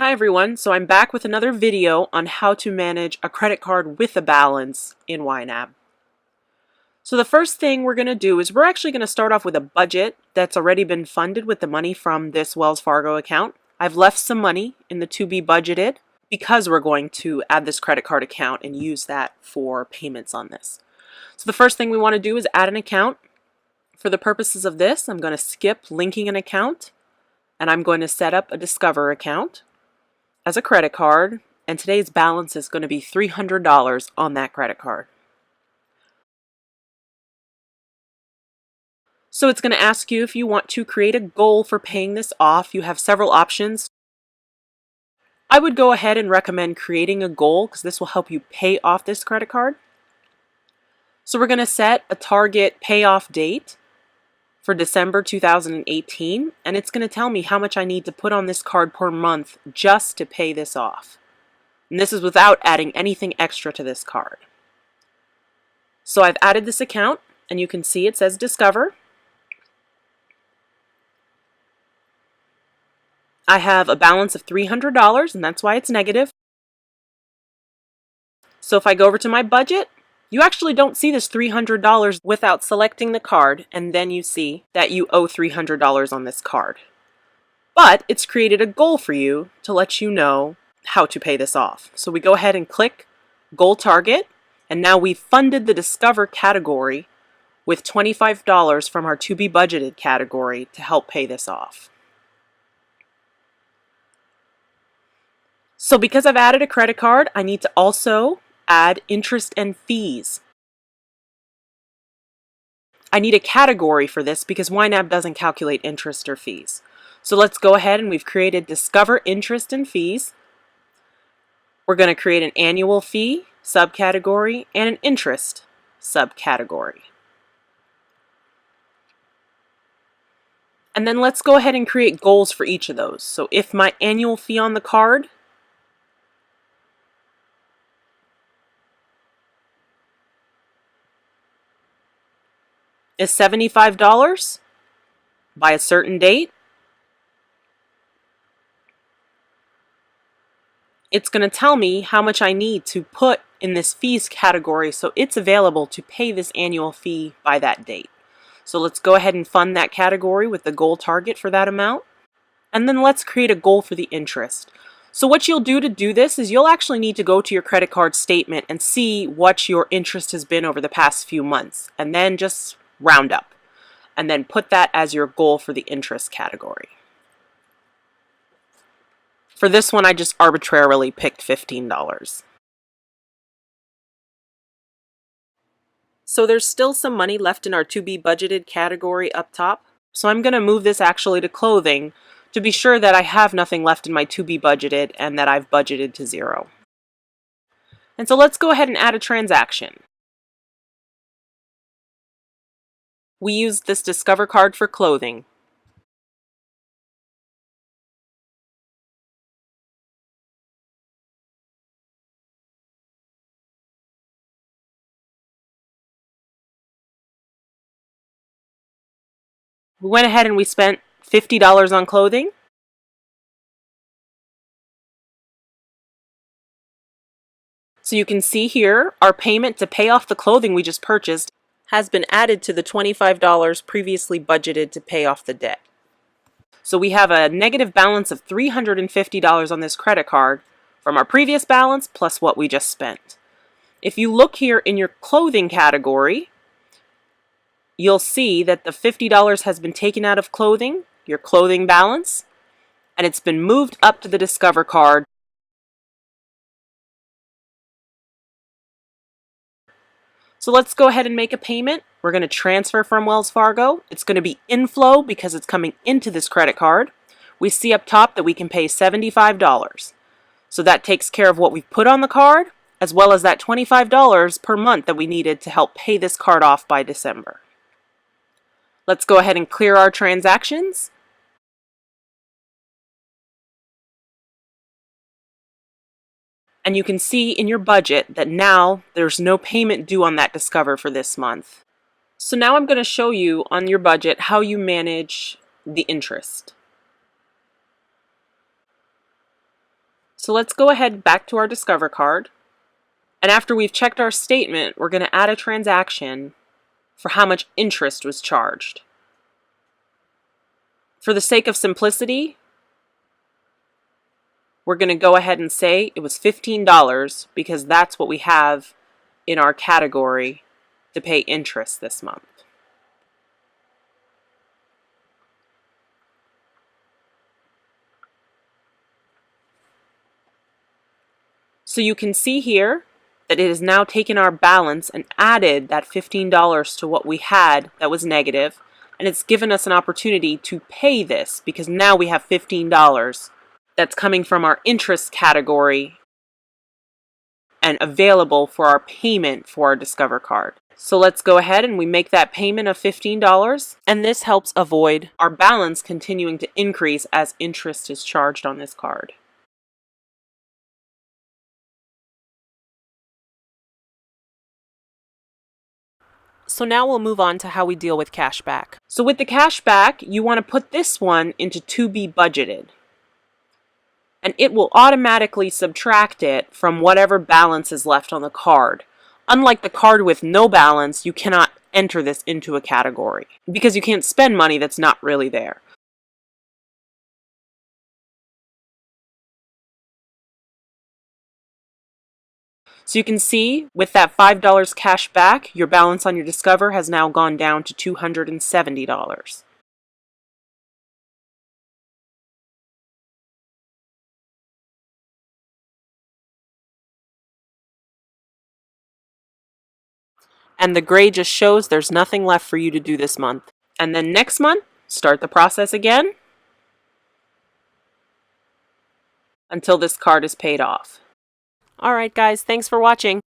Hi everyone, so I'm back with another video on how to manage a credit card with a balance in YNAB. So the first thing we're going to do is we're actually going to start off with a budget that's already been funded with the money from this Wells Fargo account. I've left some money in the to be budgeted because we're going to add this credit card account and use that for payments on this. So the first thing we want to do is add an account. For the purposes of this, I'm going to skip linking an account and I'm going to set up a Discover account as a credit card, and today's balance is going to be $300 on that credit card. So it's going to ask you if you want to create a goal for paying this off. You have several options. I would go ahead and recommend creating a goal because this will help you pay off this credit card. So we're going to set a target payoff date for December 2018, and it's going to tell me how much I need to put on this card per month just to pay this off. And this is without adding anything extra to this card. So I've added this account, and you can see it says Discover. I have a balance of $300, and that's why it's negative. So if I go over to my budget, you actually don't see this $300 without selecting the card, and then you see that you owe $300 on this card. But it's created a goal for you to let you know how to pay this off. So we go ahead and click Goal Target, and now we've funded the Discover category with $25 from our To Be Budgeted category to help pay this off. So because I've added a credit card, I need to also add interest and fees. I need a category for this because YNAB doesn't calculate interest or fees. So let's go ahead and we've created Discover Interest and Fees. We're going to create an annual fee subcategory and an interest subcategory. And then let's go ahead and create goals for each of those. So if my annual fee on the card is $75 by a certain date, it's going to tell me how much I need to put in this fees category so it's available to pay this annual fee by that date. So let's go ahead and fund that category with the goal target for that amount. And then let's create a goal for the interest. So what you'll do to do this is you'll actually need to go to your credit card statement and see what your interest has been over the past few months, and then just round up and then put that as your goal for the interest category. For this one, I just arbitrarily picked $15. So there's still some money left in our To Be Budgeted category up top. So I'm going to move this actually to clothing to be sure that I have nothing left in my To Be Budgeted and that I've budgeted to zero. And so let's go ahead and add a transaction. We used this Discover card for clothing. We went ahead and we spent $50 on clothing. So you can see here, our payment to pay off the clothing we just purchased has been added to the $25 previously budgeted to pay off the debt. So we have a negative balance of $350 on this credit card from our previous balance plus what we just spent. If you look here in your clothing category, you'll see that the $50 has been taken out of clothing, your clothing balance, and it's been moved up to the Discover card. So let's go ahead and make a payment. We're going to transfer from Wells Fargo. It's going to be inflow because it's coming into this credit card. We see up top that we can pay $75. So that takes care of what we've put on the card, as well as that $25 per month that we needed to help pay this card off by December. Let's go ahead and clear our transactions. And you can see in your budget that now there's no payment due on that Discover for this month. So now I'm going to show you on your budget how you manage the interest. So let's go ahead back to our Discover card. And after we've checked our statement, we're going to add a transaction for how much interest was charged. For the sake of simplicity, we're going to go ahead and say it was $15 because that's what we have in our category to pay interest this month. So you can see here that it has now taken our balance and added that $15 to what we had that was negative, and it's given us an opportunity to pay this because now we have $15 that's coming from our interest category and available for our payment for our Discover card. So let's go ahead and we make that payment of $15, and this helps avoid our balance continuing to increase as interest is charged on this card. So now we'll move on to how we deal with cash back. So with the cash back, you want to put this one into to be budgeted. And it will automatically subtract it from whatever balance is left on the card. Unlike the card with no balance, you cannot enter this into a category because you can't spend money that's not really there. So you can see with that $5 cash back, your balance on your Discover has now gone down to $270. And the gray just shows there's nothing left for you to do this month. And then next month, start the process again until this card is paid off. Alright guys, thanks for watching.